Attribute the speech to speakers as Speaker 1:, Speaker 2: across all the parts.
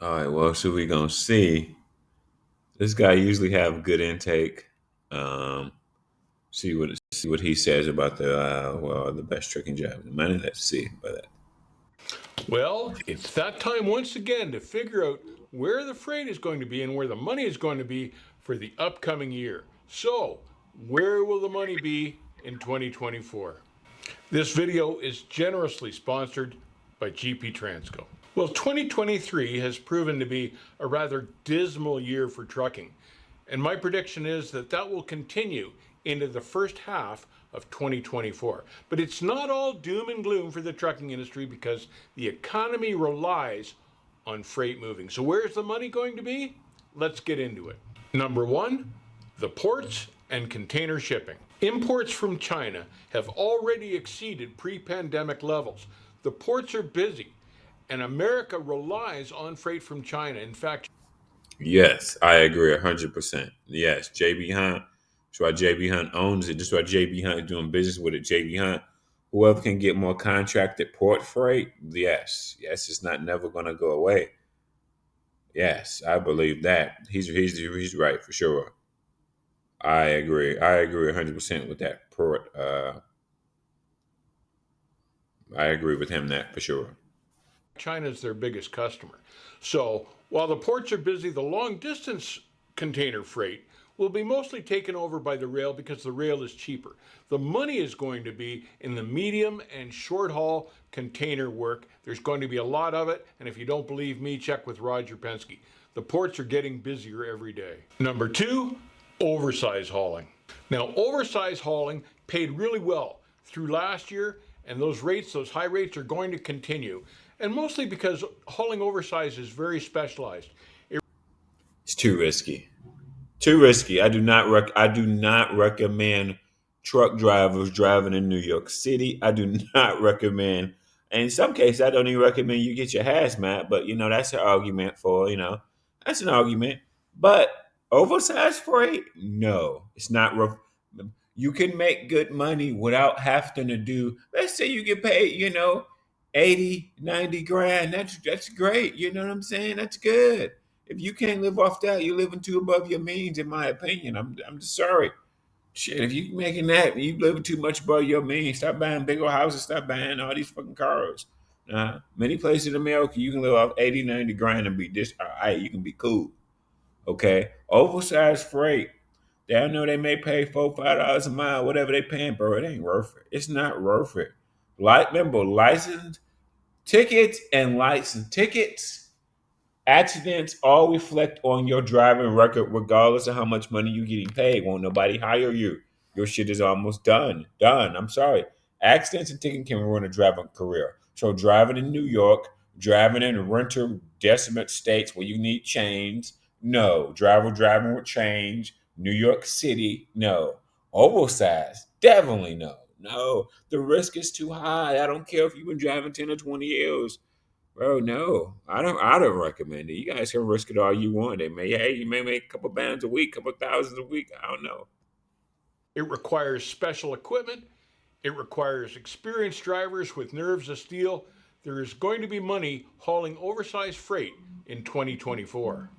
Speaker 1: All right, well, so we're gonna see. This guy usually have good intake. Um, see what he says about the best trucking job in the money. Let's see about that.
Speaker 2: Well, it's that time once again to figure out where the freight is going to be and where the money is going to be for the upcoming year. So, where will the money be in 2024? This video is generously sponsored by GP Transco. Well, 2023 has proven to be a rather dismal year for trucking, and my prediction is that that will continue into the first half of 2024. But it's not all doom and gloom for the trucking industry because the economy relies on freight moving. So, where's the money going to be? Let's get into it. Number one, the ports and container shipping. Imports from China have already exceeded pre pandemic levels. The ports are busy, and America relies on freight from China. In fact,
Speaker 1: Yes, I agree 100%. Yes, JB Hunt. That's why JB Hunt owns it. That's why JB Hunt is doing business with it. JB Hunt, whoever can get more contracted port freight, yes, it's not never going to go away. Yes, I believe that. He's right for sure. I agree. I agree 100% with that port. I agree with him that for sure.
Speaker 2: China is their biggest customer. So while the ports are busy, the long distance container freight will be mostly taken over by the rail because the rail is cheaper. The money is going to be in the medium and short haul container work. There's going to be a lot of it, and if you don't believe me, check with Roger Penske. The ports are getting busier every day. Number two, oversize hauling. Now, oversize hauling paid really well through last year, and those high rates are going to continue. And mostly because hauling oversize is very specialized.
Speaker 1: It's too risky. Too risky. I do not recommend truck drivers driving in New York City. I do not recommend, and in some cases I don't even recommend you get your hazmat, but that's an argument for, that's an argument. But oversized freight, no. It's not rough. You can make good money without having to do, let's say you get paid, 80, 90 grand. That's great. You know what I'm saying? That's good. If you can't live off that, you're living too above your means, in my opinion. I'm just sorry. Shit, if you making that, you living too much above your means. Stop buying big old houses. Stop buying all these fucking cars. Many places in America, you can live off 80, 90 grand and be this. All right, you can be cool. Okay, oversized freight. They know they may pay $4, $5 a mile, whatever they paying, bro. It ain't worth it. It's not worth it. Like, remember, license tickets and license tickets. Accidents all reflect on your driving record, regardless of how much money you're getting paid. Won't nobody hire you? Your shit is almost done. Done. I'm sorry. Accidents and ticketing can ruin a driving career. So driving in New York, driving in renter decimate states where you need chains, no. Driving with chains, New York City, no. Oversized, definitely no. No. The risk is too high. I don't care if you've been driving 10 or 20 years. Bro, no, I don't recommend it. You guys can risk it all you want. You may make a couple bands a week, couple thousands a week. I don't know.
Speaker 2: It requires special equipment, it requires experienced drivers with nerves of steel. There is going to be money hauling oversized freight in 2024.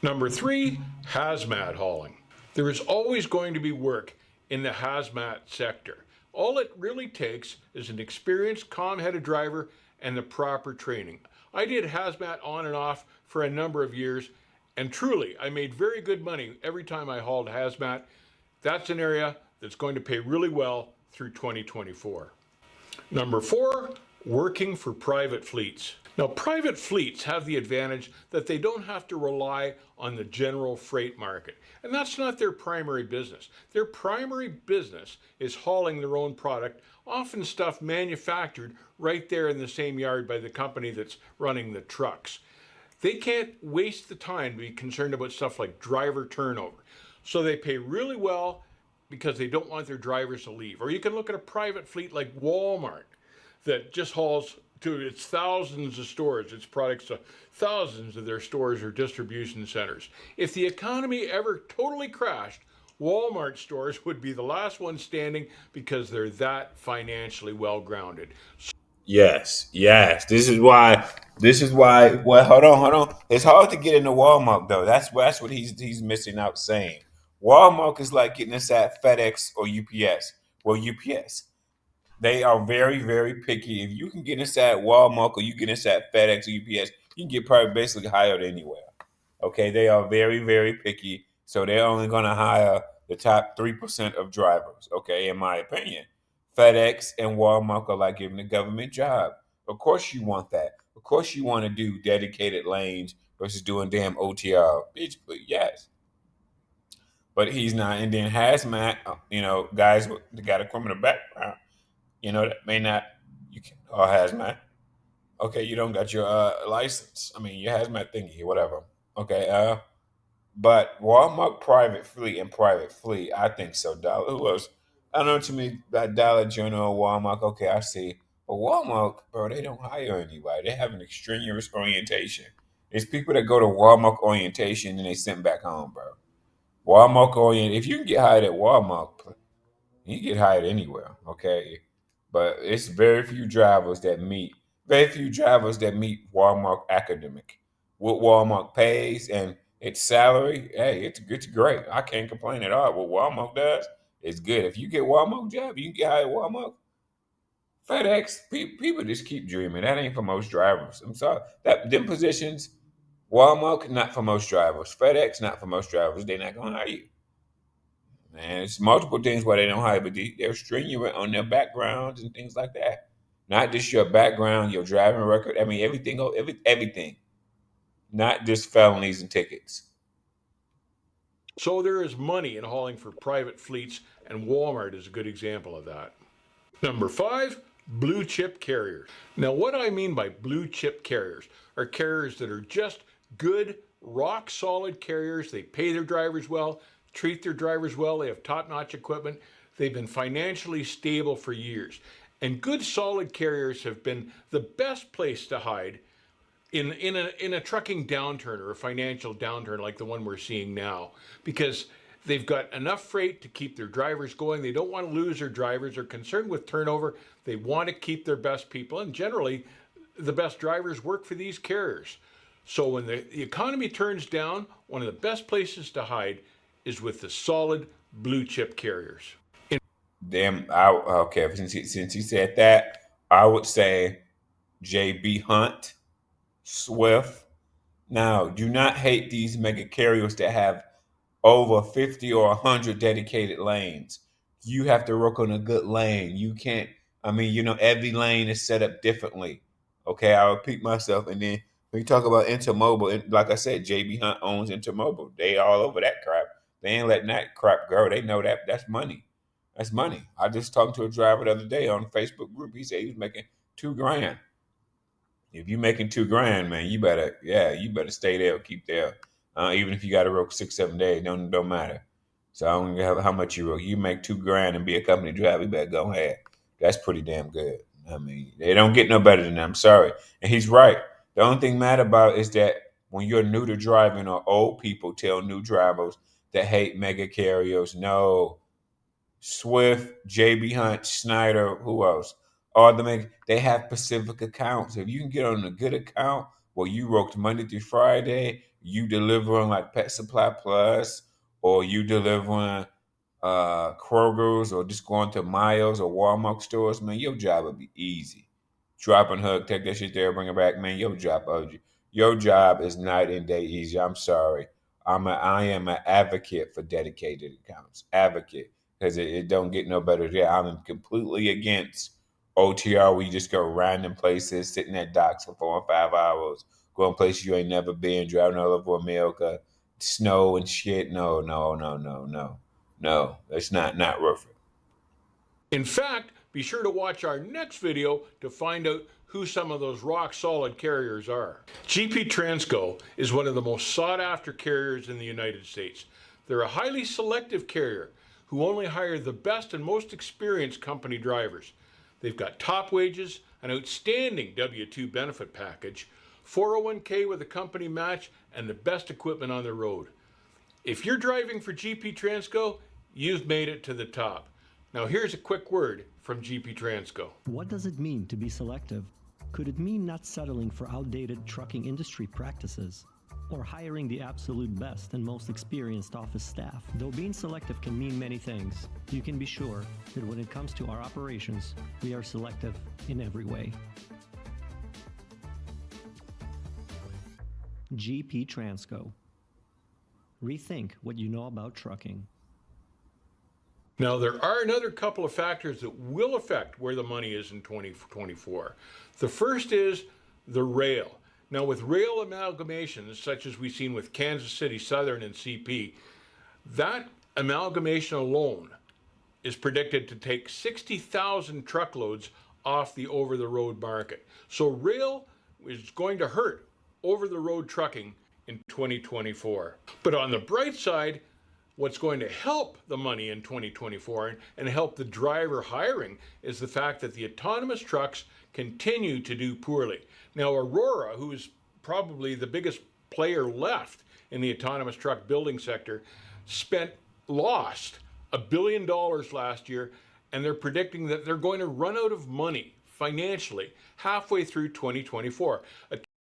Speaker 2: Number three, hazmat hauling. There is always going to be work in the hazmat sector. All it really takes is an experienced, calm headed driver and the proper training. I did hazmat on and off for a number of years, and truly, I made very good money every time I hauled hazmat. That's an area that's going to pay really well through 2024. Number four, working for private fleets. Now, private fleets have the advantage that they don't have to rely on the general freight market. And that's not their primary business. Their primary business is hauling their own product, often stuff manufactured right there in the same yard by the company that's running the trucks. They can't waste the time to be concerned about stuff like driver turnover. So they pay really well because they don't want their drivers to leave. Or you can look at a private fleet like Walmart that just hauls to its thousands of stores, its products to thousands of their stores or distribution centers. If the economy ever totally crashed, Walmart stores would be the last ones standing because they're that financially well grounded.
Speaker 1: Yes, yes. This is why. Well, hold on. It's hard to get into Walmart though. That's what he's missing out saying. Walmart is like getting us at FedEx or UPS. Well, UPS. They are very, very picky. If you can get inside Walmart or you get inside FedEx or UPS, you can get probably basically hired anywhere. Okay, they are very, very picky. So they're only going to hire the top 3% of drivers. Okay, in my opinion. FedEx and Walmart are like giving the government job. Of course you want that. Of course you want to do dedicated lanes versus doing damn OTR. Bitch, but yes. But he's not. And then hazmat, guys that got a criminal background, that may not, you can, or hazmat. Okay, you don't got your license. I mean, your hazmat thingy, whatever. Okay, but Walmart private fleet, I think so. Dollar, who else? I don't know to me that Dollar General, Walmart. Okay, I see. But Walmart, bro, they don't hire anybody. They have an extraneous orientation. It's people that go to Walmart orientation and they sent back home, bro. Walmart orient. If you can get hired at Walmart, you can get hired anywhere. Okay, but it's very few drivers that meet Walmart academic. What Walmart pays and its salary, hey, it's great. I can't complain at all. What Walmart does is good. If you get Walmart job, you can get hired at Walmart. FedEx, people just keep dreaming. That ain't for most drivers. I'm sorry. That them positions, Walmart not for most drivers. FedEx not for most drivers. They're not gonna hire you. Man, it's multiple things why they don't hire, but they're stringent on their backgrounds and things like that. Not just your background, your driving record. I mean, everything. Not just felonies and tickets.
Speaker 2: So there is money in hauling for private fleets, and Walmart is a good example of that. Number five, blue chip carriers. Now, what I mean by blue chip carriers are carriers that are just good, rock solid carriers. They pay their drivers well, treat their drivers well, they have top notch equipment, they've been financially stable for years. And good, solid carriers have been the best place to hide in a trucking downturn or a financial downturn like the one we're seeing now, because they've got enough freight to keep their drivers going. They don't want to lose their drivers. They're concerned with turnover. They want to keep their best people, and generally the best drivers work for these carriers. So when the economy turns down, one of the best places to hide is with the solid blue chip carriers.
Speaker 1: Damn, okay. Since he said that, I would say JB Hunt, Swift. Now, do not hate these mega carriers that have over 50 or 100 dedicated lanes. You have to work on a good lane. You can't, I mean, every lane is set up differently. Okay, I'll repeat myself. And then when you talk about Intermobile, like I said, JB Hunt owns Intermobile. They all over that crap. They ain't letting that crap go. They know that's money. That's money. I just talked to a driver the other day on a Facebook group. He said he was making 2 grand. If you're making 2 grand, man, you better stay there or keep there. Even if you got to work 6, 7 days, don't matter. So I don't care how much you work. You make 2 grand and be a company driver, you better go ahead. That's pretty damn good. I mean, they don't get no better than that. I'm sorry. And he's right. The only thing mad about is that when you're new to driving or old people tell new drivers that hate mega carriers, no, Swift, JB Hunt, Schneider, who else? All they have specific accounts. If you can get on a good account where you worked Monday through Friday, you delivering like Pet Supply Plus, or you delivering Kroger's, or just going to Miles or Walmart stores, man, your job would be easy. Drop and hook, take that shit there, bring it back, man. Your job is night and day easy. I'm sorry. I am an advocate for dedicated accounts. Advocate, because it don't get no better there. I'm completely against OTR where you just go random places, sitting at docks for 4 and 5 hours, going places you ain't never been, driving all over America, snow and shit. No, no, no, no, no. No, it's not worth it.
Speaker 2: In fact, be sure to watch our next video to find out who some of those rock solid carriers are. GP Transco is one of the most sought after carriers in the United States. They're a highly selective carrier who only hire the best and most experienced company drivers. They've got top wages, an outstanding W-2 benefit package, 401k with a company match, and the best equipment on the road. If you're driving for GP Transco, you've made it to the top. Now, here's a quick word from GP Transco.
Speaker 3: What does it mean to be selective? Could it mean not settling for outdated trucking industry practices? Or hiring the absolute best and most experienced office staff? Though being selective can mean many things, you can be sure that when it comes to our operations, we are selective in every way. GP Transco. Rethink what you know about trucking.
Speaker 2: Now, there are another couple of factors that will affect where the money is in 2024. The first is the rail. Now, with rail amalgamations, such as we've seen with Kansas City Southern and CP, that amalgamation alone is predicted to take 60,000 truckloads off the over-the-road market. So rail is going to hurt over-the-road trucking in 2024. But on the bright side, what's going to help the money in 2024 and help the driver hiring is the fact that the autonomous trucks continue to do poorly. Now, Aurora, who's probably the biggest player left in the autonomous truck building sector, lost $1 billion last year, and they're predicting that they're going to run out of money financially halfway through 2024.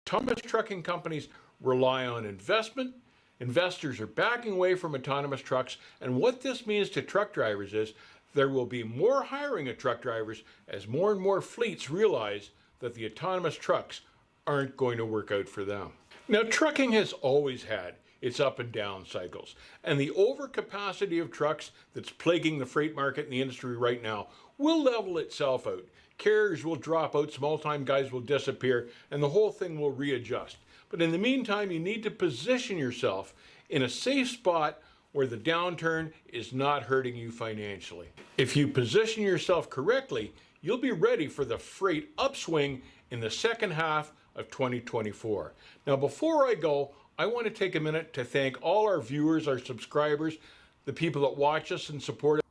Speaker 2: Autonomous trucking companies rely on investment. Investors are backing away from autonomous trucks, and what this means to truck drivers is there will be more hiring of truck drivers as more and more fleets realize that the autonomous trucks aren't going to work out for them. Now, trucking has always had its up and down cycles, and the overcapacity of trucks that's plaguing the freight market in the industry right now will level itself out. Carriers will drop out, small-time guys will disappear, and the whole thing will readjust. But in the meantime, you need to position yourself in a safe spot where the downturn is not hurting you financially. If you position yourself correctly, you'll be ready for the freight upswing in the second half of 2024. Now, before I go, I want to take a minute to thank all our viewers, our subscribers, the people that watch us and support us.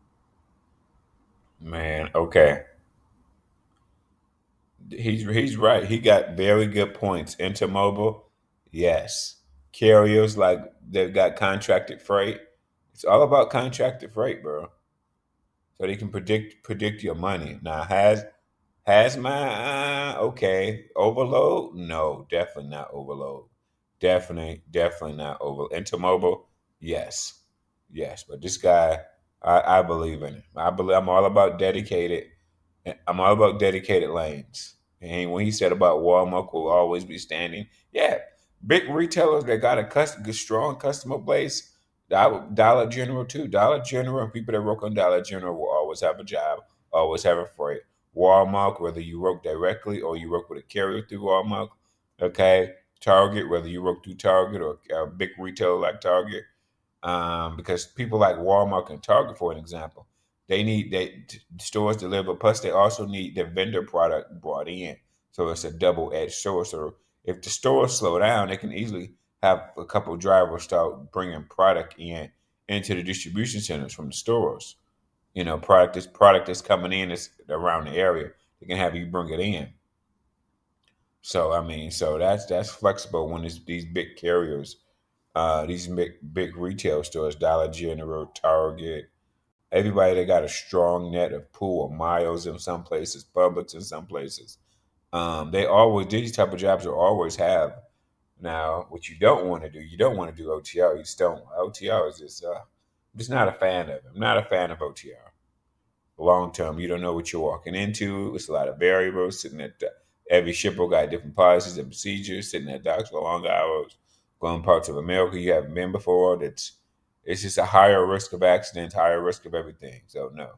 Speaker 1: Man, okay. He's right. He got very good points. Intermobile, yes. Carriers like they've got contracted freight. It's all about contracted freight, bro. So they can predict your money. Now has my okay overload? No, definitely not overload. Definitely not over. Intermobile, yes, yes. But this guy, I believe in him. I'm all about dedicated. I'm all about dedicated lanes. And when he said about Walmart will always be standing, yeah, big retailers that got a strong customer base. Dollar General too. Dollar General and people that work on Dollar General will always have a job, always have a freight. Walmart, whether you work directly or you work with a carrier through Walmart, okay. Target, whether you work through Target or a big retailer like Target, because people like Walmart and Target, for an example, they need stores deliver. Plus, they also need their vendor product brought in, so it's a double-edged sword. So if the stores slow down, they can easily have a couple of drivers start bringing product into the distribution centers from the stores. You know, product that's coming in is around the area. They can have you bring it in. So I mean, so that's flexible when it's these big carriers, these big retail stores, Dollar General, Target, everybody that got a strong net of pool of miles in some places, Publix in some places. They always these type of jobs will always have. Now, what you don't want to do, you don't want to do OTR. You just don't. OTR is just, I'm just not a fan of it. I'm not a fan of OTR. Long term, you don't know what you're walking into. It's a lot of variables. Sitting at every shipper got different policies and procedures. Sitting at docks for long hours. Going parts of America you haven't been before. It's just a higher risk of accidents, higher risk of everything. So no.